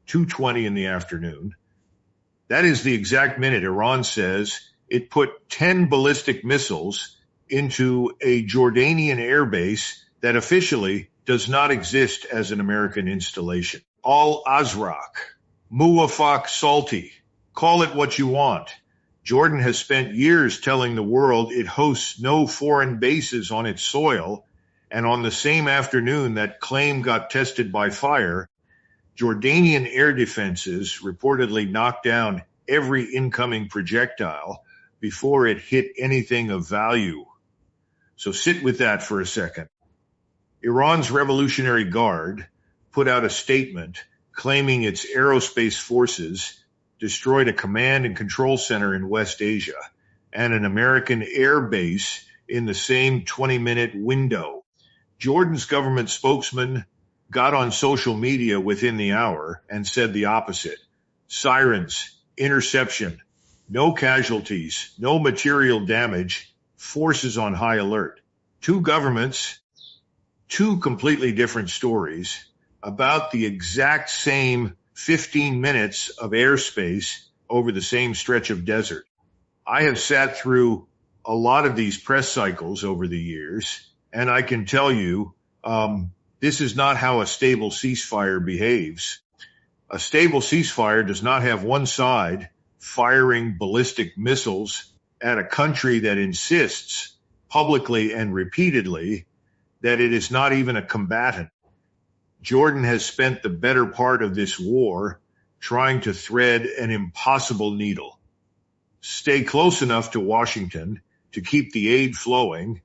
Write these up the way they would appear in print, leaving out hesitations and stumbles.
2:20 in the afternoon. That is the exact minute Iran says it put 10 ballistic missiles into a Jordanian airbase that officially does not exist as an American installation. Al-Azraq, Muwafaq Salti, call it what you want. Jordan has spent years telling the world it hosts no foreign bases on its soil, and on the same afternoon that claim got tested by fire, Jordanian air defenses reportedly knocked down every incoming projectile before it hit anything of value. So sit with that for a second. Iran's Revolutionary Guard put out a statement claiming its aerospace forces destroyed a command and control center in West Asia and an American air base in the same 20-minute window. Jordan's government spokesman got on social media within the hour and said the opposite. Sirens, interception, no casualties, no material damage, forces on high alert. Two governments, two completely different stories about the exact same 15 minutes of airspace over the same stretch of desert. I have sat through a lot of these press cycles over the years, and I can tell you this is not how a stable ceasefire behaves. A stable ceasefire does not have one side firing ballistic missiles at a country that insists publicly and repeatedly that it is not even a combatant. Jordan has spent the better part of this war trying to thread an impossible needle. Stay close enough to Washington to keep the aid flowing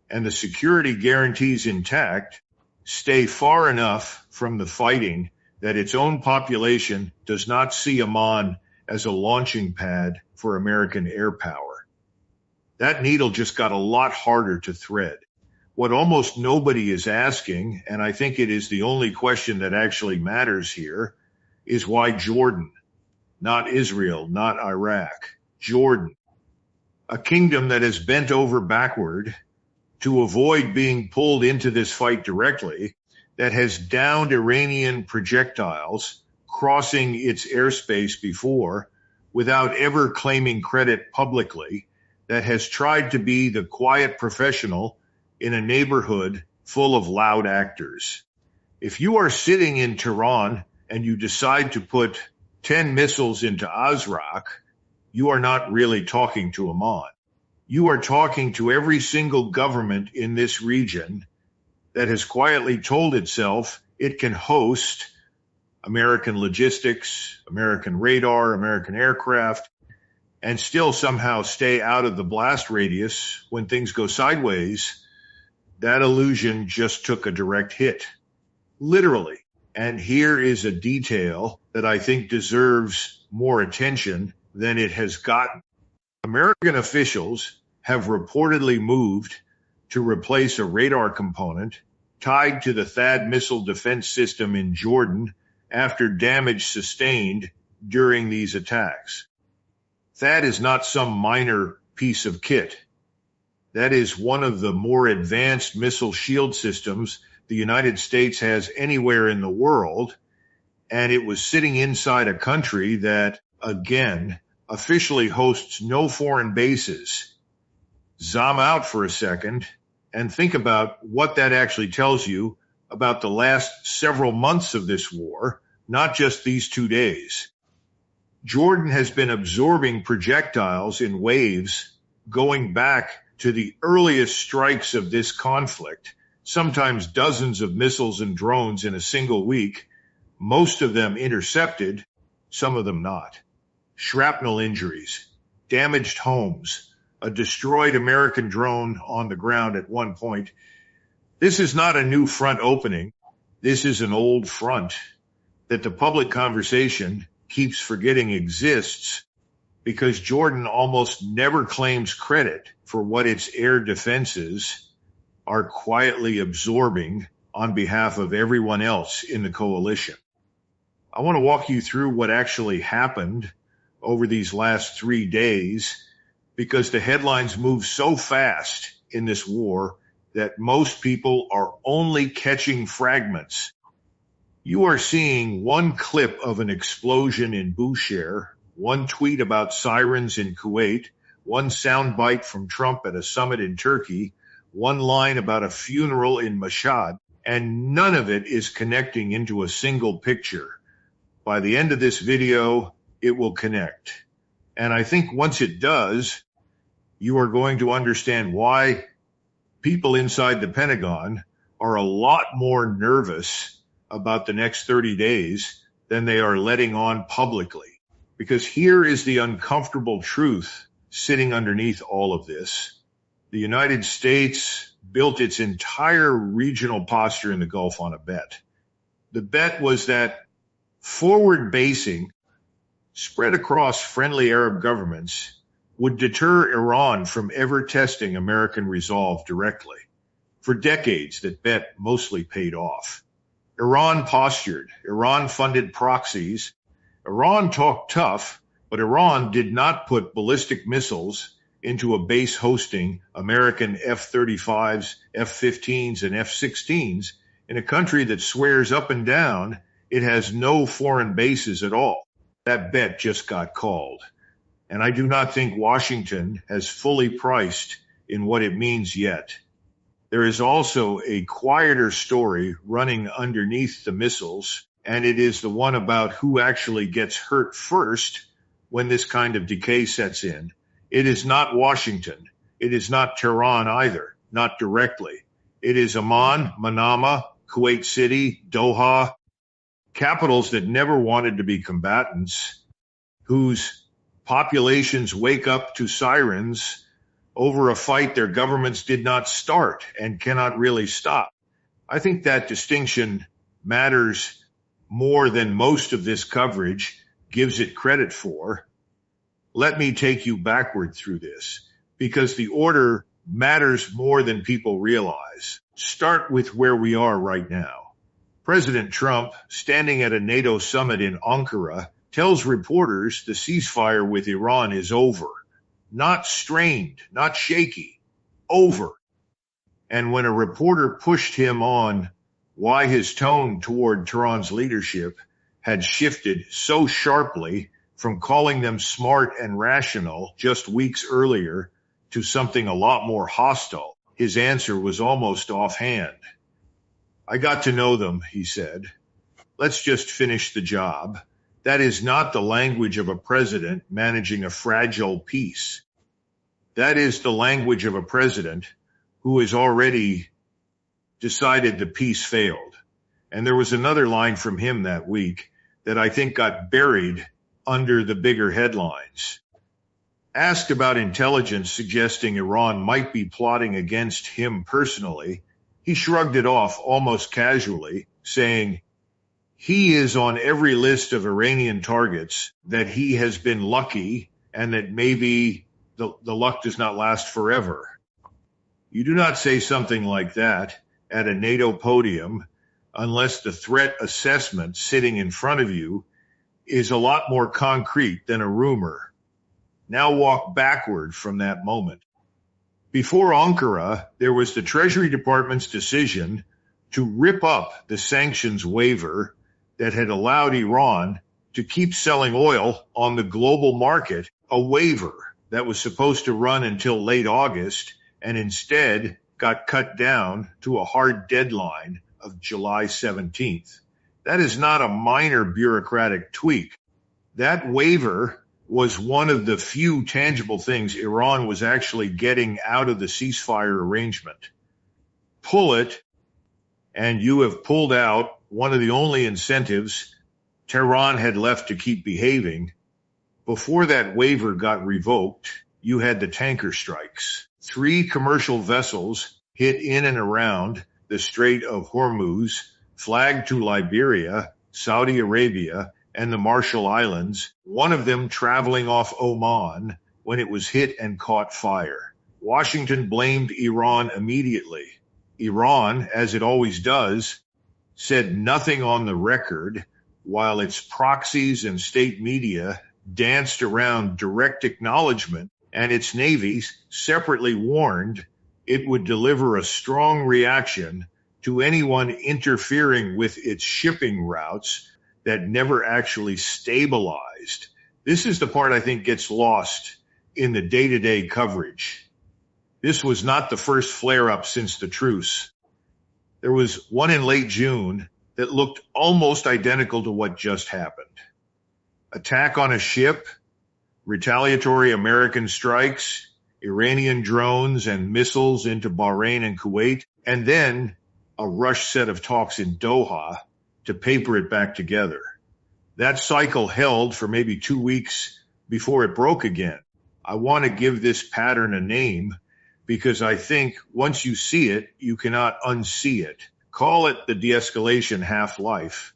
and the security guarantees intact, stay far enough from the fighting that its own population does not see Amman as a launching pad for American air power. That needle just got a lot harder to thread. What almost nobody is asking, and I think it is the only question that actually matters here, is why Jordan, not Israel, not Iraq, Jordan, a kingdom that has bent over backward to avoid being pulled into this fight directly, that has downed Iranian projectiles crossing its airspace before without ever claiming credit publicly, that has tried to be the quiet professional in a neighborhood full of loud actors. If you are sitting in Tehran and you decide to put 10 missiles into Azraq, you are not really talking to Amman. You are talking to every single government in this region that has quietly told itself it can host American logistics, American radar, American aircraft, and still somehow stay out of the blast radius when things go sideways. That illusion just took a direct hit, literally. And here is a detail that I think deserves more attention than it has gotten. American officials have reportedly moved to replace a radar component tied to the THAAD missile defense system in Jordan after damage sustained during these attacks. THAAD is not some minor piece of kit. That is one of the more advanced missile shield systems the United States has anywhere in the world, and it was sitting inside a country that, again, officially hosts no foreign bases. Zoom out for a second and think about what that actually tells you about the last several months of this war, not just these 2 days. Jordan has been absorbing projectiles in waves going back to the earliest strikes of this conflict, sometimes dozens of missiles and drones in a single week, most of them intercepted, some of them not. Shrapnel injuries, damaged homes, a destroyed American drone on the ground at one point. This is not a new front opening. This is an old front that the public conversation keeps forgetting exists because Jordan almost never claims credit for what its air defenses are quietly absorbing on behalf of everyone else in the coalition. I want to walk you through what actually happened over these last 3 days because the headlines move so fast in this war that most people are only catching fragments. You are seeing one clip of an explosion in Bushehr, one tweet about sirens in Kuwait, one soundbite from Trump at a summit in Turkey, one line about a funeral in Mashhad, and none of it is connecting into a single picture. By the end of this video, it will connect. And I think once it does, you are going to understand why people inside the Pentagon are a lot more nervous about the next 30 days than they are letting on publicly. Because here is the uncomfortable truth sitting underneath all of this. The United States built its entire regional posture in the Gulf on a bet. The bet was that forward basing spread across friendly Arab governments would deter Iran from ever testing American resolve directly. For decades, that bet mostly paid off. Iran postured. Iran funded proxies. Iran talked tough, but Iran did not put ballistic missiles into a base hosting American F-35s, F-15s, and F-16s in a country that swears up and down it has no foreign bases at all. That bet just got called. And I do not think Washington has fully priced in what it means yet. There is also a quieter story running underneath the missiles, and it is the one about who actually gets hurt first when this kind of decay sets in. It is not Washington. It is not Tehran either, not directly. It is Amman, Manama, Kuwait City, Doha, capitals that never wanted to be combatants, whose populations wake up to sirens over a fight their governments did not start and cannot really stop. I think that distinction matters more than most of this coverage gives it credit for. Let me take you backward through this, because the order matters more than people realize. Start with where we are right now. President Trump, standing at a NATO summit in Ankara, tells reporters the ceasefire with Iran is over. Not strained, not shaky, over. And when a reporter pushed him on why his tone toward Tehran's leadership had shifted so sharply from calling them smart and rational just weeks earlier to something a lot more hostile, his answer was almost offhand. I got to know them, he said. Let's just finish the job. That is not the language of a president managing a fragile peace. That is the language of a president who has already decided the peace failed. And there was another line from him that week that I think got buried under the bigger headlines. Asked about intelligence suggesting Iran might be plotting against him personally, he shrugged it off almost casually, saying, he is on every list of Iranian targets, that he has been lucky and that maybe the luck does not last forever. You do not say something like that at a NATO podium unless the threat assessment sitting in front of you is a lot more concrete than a rumor. Now walk backward from that moment. Before Ankara, there was the Treasury Department's decision to rip up the sanctions waiver that had allowed Iran to keep selling oil on the global market, a waiver that was supposed to run until late August and instead got cut down to a hard deadline of July 17th. That is not a minor bureaucratic tweak. That waiver was one of the few tangible things Iran was actually getting out of the ceasefire arrangement. Pull it, and you have pulled out one of the only incentives Tehran had left to keep behaving. Before that waiver got revoked, you had the tanker strikes. 3 commercial vessels hit in and around the Strait of Hormuz, flagged to Liberia, Saudi Arabia, and the Marshall Islands, one of them traveling off Oman when it was hit and caught fire. Washington blamed Iran immediately. Iran, as it always does, said nothing on the record, while its proxies and state media danced around direct acknowledgement, and its navies separately warned it would deliver a strong reaction to anyone interfering with its shipping routes that never actually stabilized. This is the part I think gets lost in the day-to-day coverage. This was not the first flare-up since the truce. There was one in late June that looked almost identical to what just happened. Attack on a ship, retaliatory American strikes, Iranian drones and missiles into Bahrain and Kuwait, and then a rush set of talks in Doha to paper it back together. That cycle held for maybe 2 weeks before it broke again. I want to give this pattern a name because I think once you see it, you cannot unsee it. Call it the de-escalation half-life.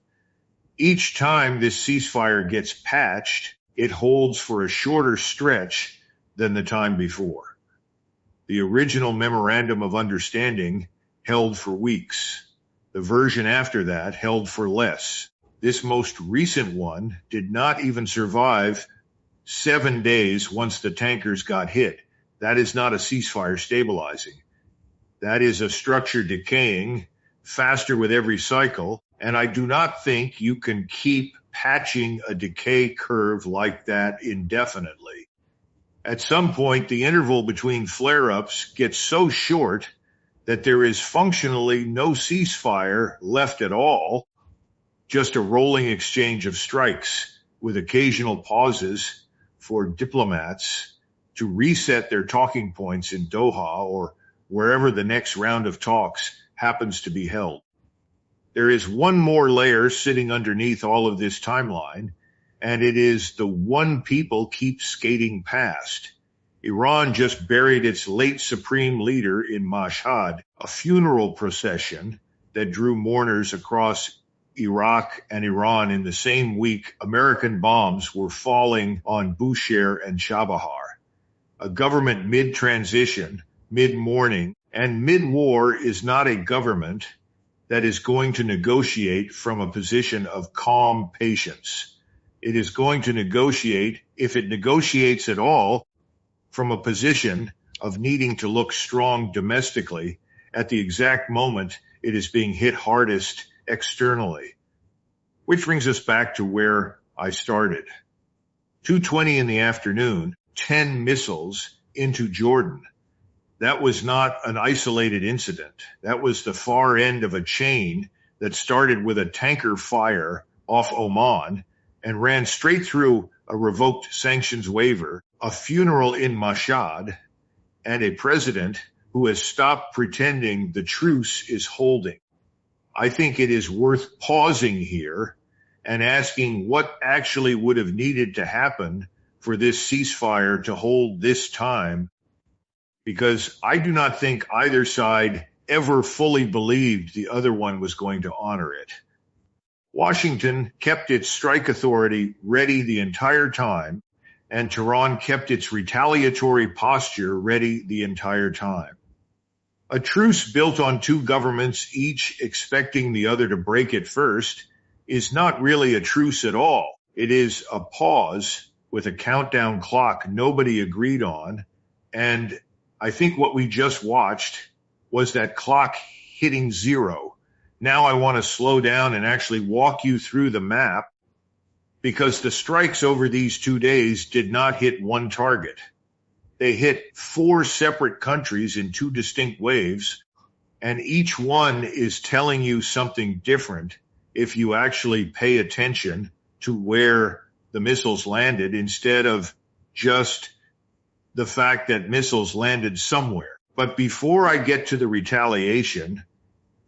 Each time this ceasefire gets patched, it holds for a shorter stretch than the time before. The original Memorandum of Understanding held for weeks. The version after that held for less. This most recent one did not even survive 7 days once the tankers got hit. That is not a ceasefire stabilizing. That is a structure decaying faster with every cycle, and I do not think you can keep patching a decay curve like that indefinitely. At some point, the interval between flare-ups gets so short that there is functionally no ceasefire left at all, just a rolling exchange of strikes with occasional pauses for diplomats to reset their talking points in Doha or wherever the next round of talks happens to be held. There is one more layer sitting underneath all of this timeline, and it is the one people keep skating past. Iran just buried its late supreme leader in Mashhad, a funeral procession that drew mourners across Iraq and Iran in the same week American bombs were falling on Bushehr and Chabahar. A government mid-transition, mid-mourning, and mid-war is not a government that is going to negotiate from a position of calm patience. It is going to negotiate, if it negotiates at all, from a position of needing to look strong domestically at the exact moment it is being hit hardest externally. Which brings us back to where I started. 2:20 in the afternoon, 10 missiles into Jordan. That was not an isolated incident. That was the far end of a chain that started with a tanker fire off Oman and ran straight through a revoked sanctions waiver, a funeral in Mashhad, and a president who has stopped pretending the truce is holding. I think it is worth pausing here and asking what actually would have needed to happen for this ceasefire to hold this time, because I do not think either side ever fully believed the other one was going to honor it. Washington kept its strike authority ready the entire time, and Tehran kept its retaliatory posture ready the entire time. A truce built on two governments, each expecting the other to break it first, is not really a truce at all. It is a pause with a countdown clock nobody agreed on, and I think what we just watched was that clock hitting zero. Now I want to slow down and actually walk you through the map, because the strikes over these 2 days did not hit one target. They hit 4 separate countries in 2 distinct waves, and each one is telling you something different if you actually pay attention to where the missiles landed instead of just the fact that missiles landed somewhere. But before I get to the retaliation,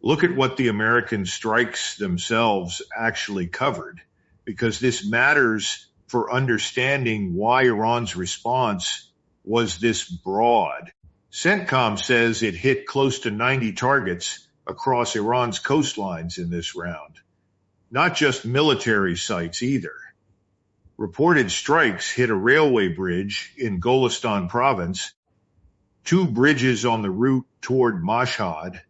look at what the American strikes themselves actually covered, because this matters for understanding why Iran's response was this broad. CENTCOM says it hit close to 90 targets across Iran's coastlines in this round. Not just military sites either. Reported strikes hit a railway bridge in Golestan province, 2 bridges on the route toward Mashhad,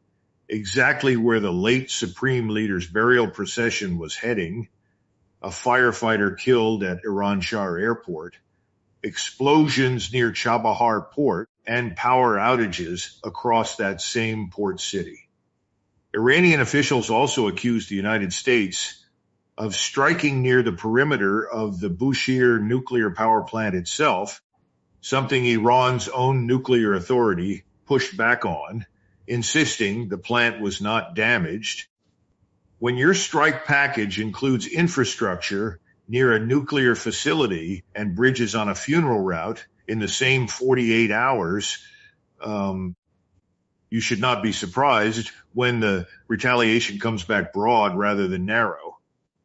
exactly where the late Supreme Leader's burial procession was heading, a firefighter killed at Iran Shah Airport, explosions near Chabahar port, and power outages across that same port city. Iranian officials also accused the United States of striking near the perimeter of the Bushehr nuclear power plant itself, something Iran's own nuclear authority pushed back on, insisting the plant was not damaged. When your strike package includes infrastructure near a nuclear facility and bridges on a funeral route in the same 48 hours, you should not be surprised when the retaliation comes back broad rather than narrow.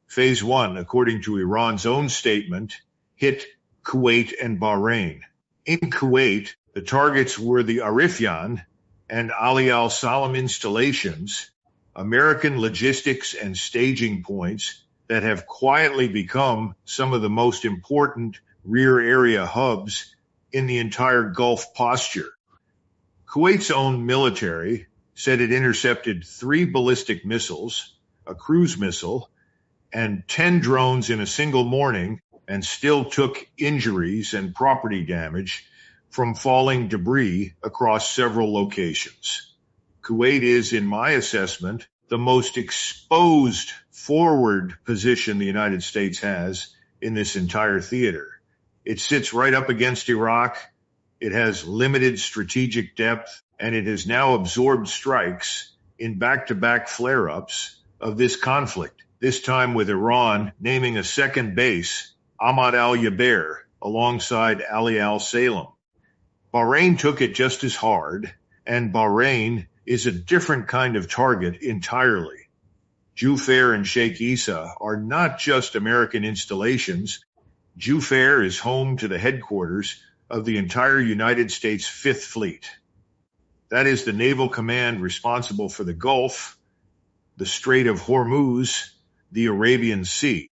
Phase 1, according to Iran's own statement, hit Kuwait and Bahrain. In Kuwait, the targets were the Arifjan and Ali al-Salam installations, American logistics and staging points that have quietly become some of the most important rear area hubs in the entire Gulf posture. Kuwait's own military said it intercepted 3 ballistic missiles, a cruise missile, and 10 drones in a single morning, and still took injuries and property damage from falling debris across several locations. Kuwait is, in my assessment, the most exposed forward position the United States has in this entire theater. It sits right up against Iraq. It has limited strategic depth, and it has now absorbed strikes in back-to-back flare-ups of this conflict, this time with Iran naming a second base, Ahmad al-Yaber, alongside Ali al-Salam. Bahrain took it just as hard, and Bahrain is a different kind of target entirely. Jubair and Sheikh Issa are not just American installations. Jubair is home to the headquarters of the entire United States Fifth Fleet. That is the naval command responsible for the Gulf, the Strait of Hormuz, the Arabian Sea.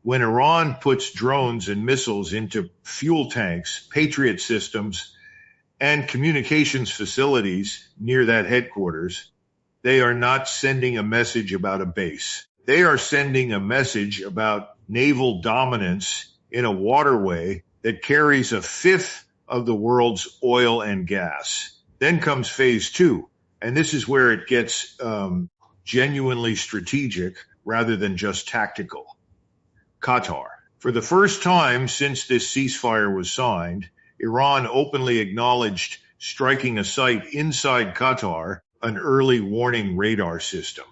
When Iran puts drones and missiles into fuel tanks, Patriot systems, and communications facilities near that headquarters, they are not sending a message about a base. They are sending a message about naval dominance in a waterway that carries a fifth of the world's oil and gas. Then comes phase 2, and this is where it gets genuinely strategic rather than just tactical. Qatar. For the first time since this ceasefire was signed, Iran openly acknowledged striking a site inside Qatar, an early warning radar system.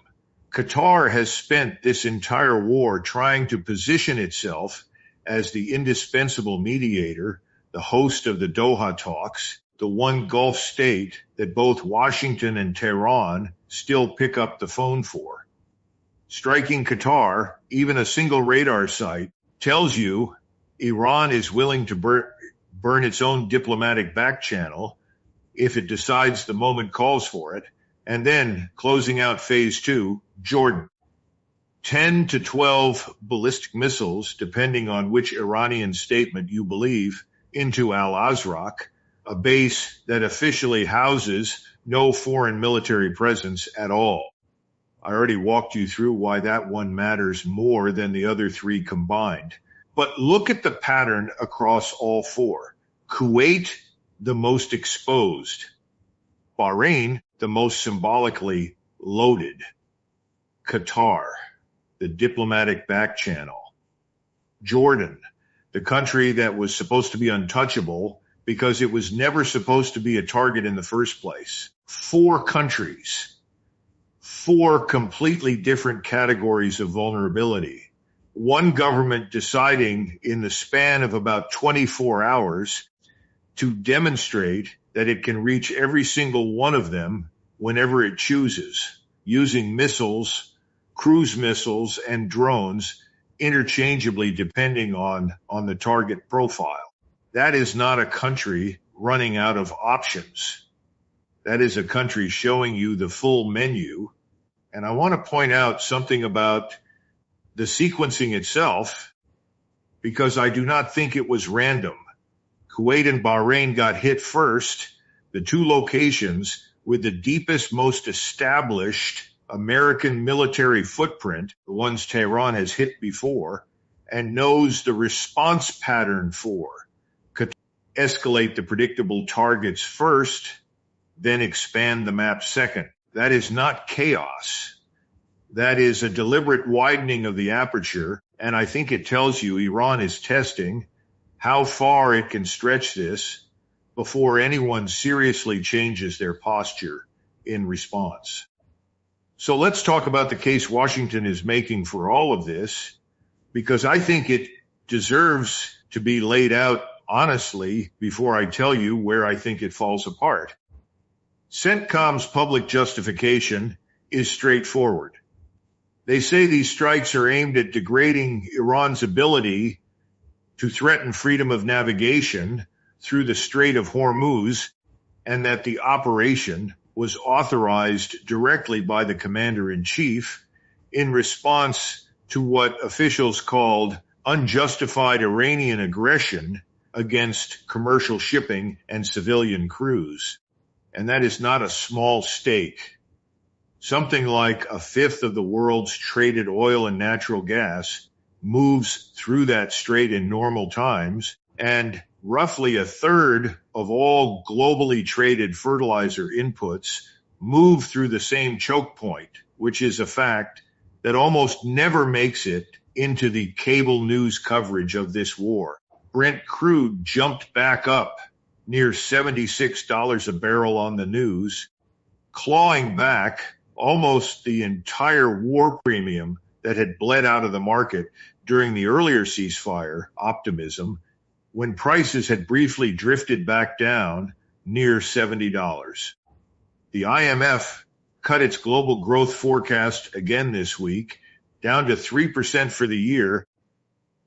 Qatar has spent this entire war trying to position itself as the indispensable mediator, the host of the Doha talks, the one Gulf state that both Washington and Tehran still pick up the phone for. Striking Qatar, even a single radar site, tells you Iran is willing to burn its own diplomatic back channel if it decides the moment calls for it. And then, closing out phase 2, Jordan. 10 to 12 ballistic missiles, depending on which Iranian statement you believe, into Al-Azraq, a base that officially houses no foreign military presence at all. I already walked you through why that one matters more than the other 3 combined. But look at the pattern across all 4. Kuwait, the most exposed. Bahrain, the most symbolically loaded. Qatar, the diplomatic back channel. Jordan, the country that was supposed to be untouchable because it was never supposed to be a target in the first place. 4 countries. 4 completely different categories of vulnerability. One government deciding in the span of about 24 hours to demonstrate that it can reach every single one of them whenever it chooses, using missiles, cruise missiles, and drones interchangeably depending on the target profile. That is not a country running out of options. That is a country showing you the full menu. And I want to point out something about the sequencing itself, because I do not think it was random. Kuwait and Bahrain got hit first, the 2 locations with the deepest, most established American military footprint, the ones Tehran has hit before, and knows the response pattern for. Escalate the predictable targets first, then expand the map second. That is not chaos. That is a deliberate widening of the aperture, and I think it tells you Iran is testing how far it can stretch this before anyone seriously changes their posture in response. So let's talk about the case Washington is making for all of this, because I think it deserves to be laid out honestly before I tell you where I think it falls apart. CENTCOM's public justification is straightforward. They say these strikes are aimed at degrading Iran's ability to threaten freedom of navigation through the Strait of Hormuz, and that the operation was authorized directly by the commander-in-chief in response to what officials called unjustified Iranian aggression against commercial shipping and civilian crews. And that is not a small stake. Something like a fifth of the world's traded oil and natural gas moves through that strait in normal times, and roughly a third of all globally traded fertilizer inputs move through the same choke point, which is a fact that almost never makes it into the cable news coverage of this war. Brent crude jumped back up near $76 a barrel on the news, clawing back almost the entire war premium that had bled out of the market during the earlier ceasefire optimism, when prices had briefly drifted back down near $70. The IMF cut its global growth forecast again this week, down to 3% for the year,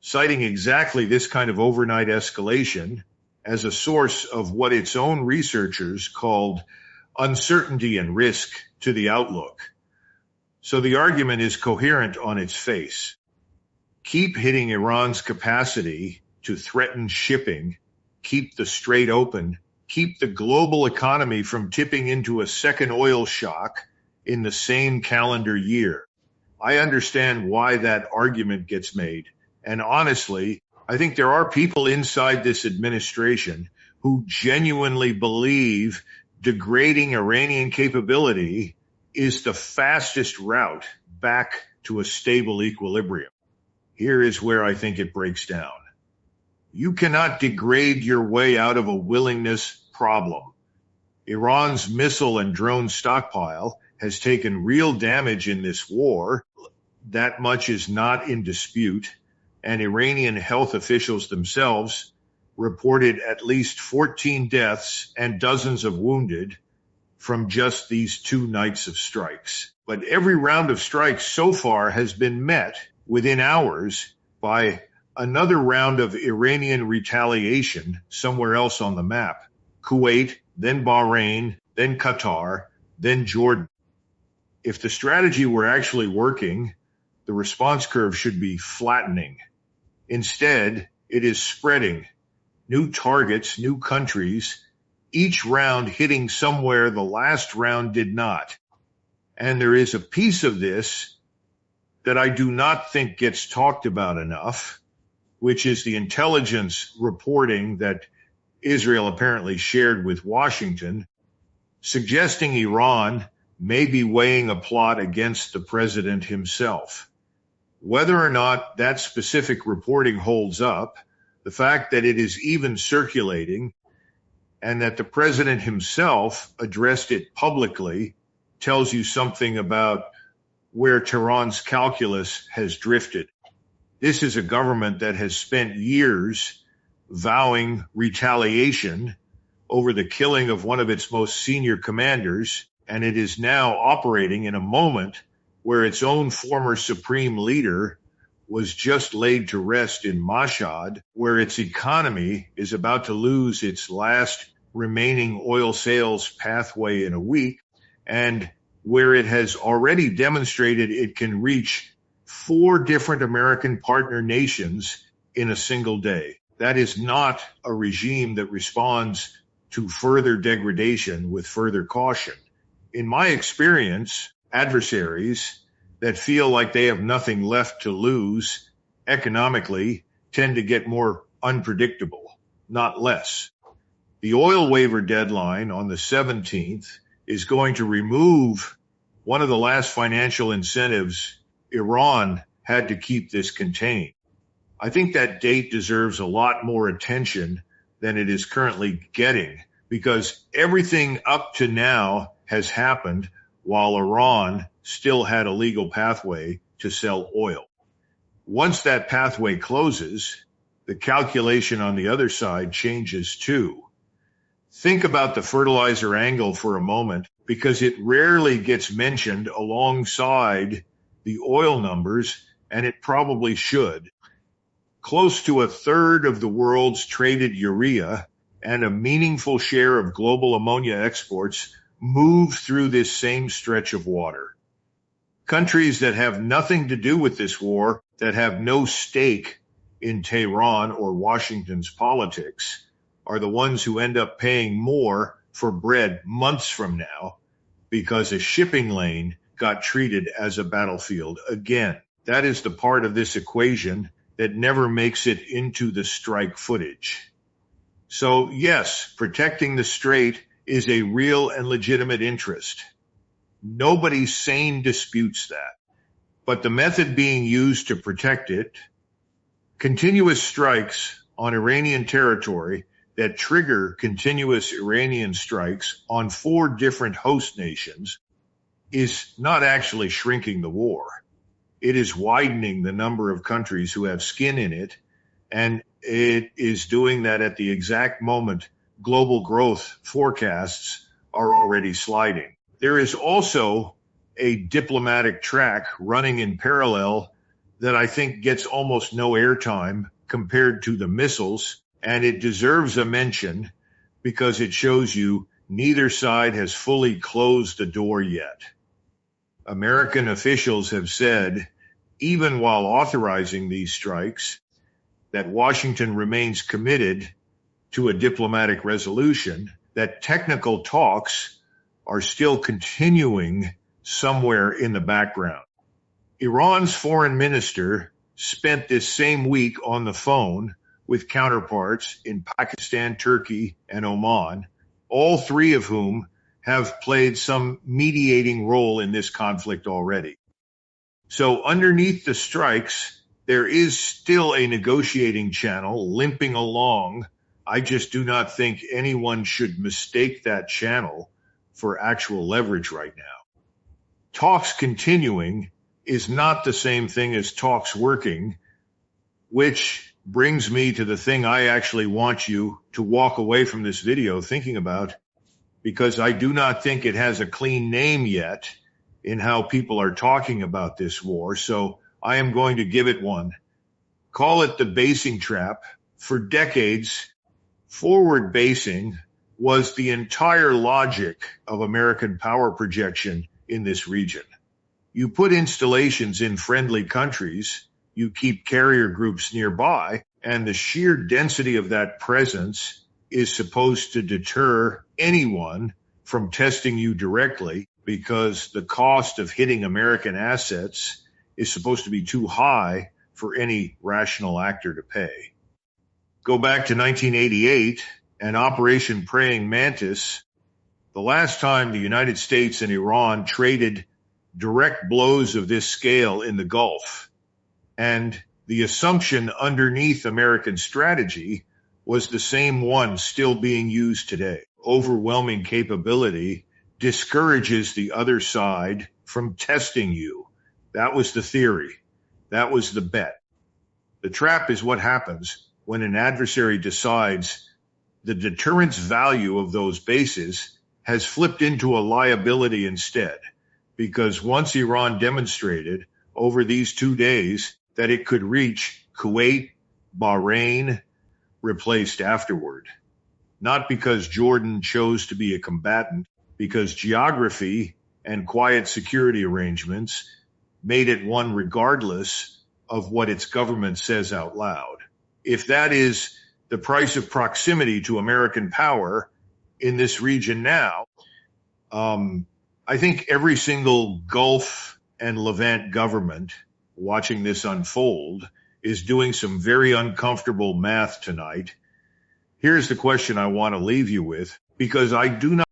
citing exactly this kind of overnight escalation as a source of what its own researchers called uncertainty and risk to the outlook. So the argument is coherent on its face. Keep hitting Iran's capacity to threaten shipping, keep the strait open, keep the global economy from tipping into a second oil shock in the same calendar year. I understand why that argument gets made. And honestly, I think there are people inside this administration who genuinely believe degrading Iranian capability is the fastest route back to a stable equilibrium. Here is where I think it breaks down. You cannot degrade your way out of a willingness problem. Iran's missile and drone stockpile has taken real damage in this war. That much is not in dispute, and Iranian health officials themselves reported at least 14 deaths and dozens of wounded from just these 2 nights of strikes. But every round of strikes so far has been met within hours by another round of Iranian retaliation somewhere else on the map. Kuwait, then Bahrain, then Qatar, then Jordan. If the strategy were actually working, the response curve should be flattening. Instead, it is spreading. New targets, new countries, each round hitting somewhere the last round did not. And there is a piece of this that I do not think gets talked about enough, which is the intelligence reporting that Israel apparently shared with Washington, suggesting Iran may be weighing a plot against the president himself. Whether or not that specific reporting holds up, the fact that it is even circulating and that the president himself addressed it publicly tells you something about where Tehran's calculus has drifted. This is a government that has spent years vowing retaliation over the killing of one of its most senior commanders, and it is now operating in a moment where its own former supreme leader was just laid to rest in Mashhad, where its economy is about to lose its last remaining oil sales pathway in a week, and where it has already demonstrated it can reach 4 different American partner nations in a single day. That is not a regime that responds to further degradation with further caution. In my experience, adversaries that feel like they have nothing left to lose economically tend to get more unpredictable, not less. The oil waiver deadline on the 17th is going to remove one of the last financial incentives, Iran had to keep this contained. I think that date deserves a lot more attention than it is currently getting, because everything up to now has happened while Iran still had a legal pathway to sell oil. Once that pathway closes, the calculation on the other side changes too. Think about the fertilizer angle for a moment, because it rarely gets mentioned alongside the oil numbers, and it probably should. Close to a third of the world's traded urea and a meaningful share of global ammonia exports move through this same stretch of water. Countries that have nothing to do with this war, that have no stake in Tehran or Washington's politics, are the ones who end up paying more for bread months from now because a shipping lane got treated as a battlefield again. That is the part of this equation that never makes it into the strike footage. So yes, protecting the strait is a real and legitimate interest. Nobody sane disputes that. But the method being used to protect it, continuous strikes on Iranian territory that trigger continuous Iranian strikes on 4 different host nations, is not actually shrinking the war. It is widening the number of countries who have skin in it, and it is doing that at the exact moment global growth forecasts are already sliding. There is also a diplomatic track running in parallel that I think gets almost no airtime compared to the missiles, and it deserves a mention because it shows you neither side has fully closed the door yet. American officials have said, even while authorizing these strikes, that Washington remains committed to a diplomatic resolution, that technical talks are still continuing somewhere in the background. Iran's foreign minister spent this same week on the phone with counterparts in Pakistan, Turkey, and Oman, all 3 of whom have played some mediating role in this conflict already. So underneath the strikes, there is still a negotiating channel limping along. I just do not think anyone should mistake that channel for actual leverage right now. Talks continuing is not the same thing as talks working, which brings me to the thing I actually want you to walk away from this video thinking about, because I do not think it has a clean name yet in how people are talking about this war. So I am going to give it one. Call it the basing trap. For decades, forward basing was the entire logic of American power projection in this region. You put installations in friendly countries, you keep carrier groups nearby, and the sheer density of that presence is supposed to deter anyone from testing you directly, because the cost of hitting American assets is supposed to be too high for any rational actor to pay. Go back to 1988 and Operation Praying Mantis. The last time the United States and Iran traded direct blows of this scale in the Gulf, and the assumption underneath American strategy was the same one still being used today. Overwhelming capability discourages the other side from testing you. That was the theory. That was the bet. The trap is what happens when an adversary decides the deterrence value of those bases has flipped into a liability instead, because once Iran demonstrated over these 2 days that it could reach Kuwait, Bahrain, replaced afterward. Not because Jordan chose to be a combatant, because geography and quiet security arrangements made it one regardless of what its government says out loud. If that is the price of proximity to American power in this region now, I think every single Gulf and Levant government watching this unfold is doing some very uncomfortable math tonight. Here's the question I want to leave you with, because I do not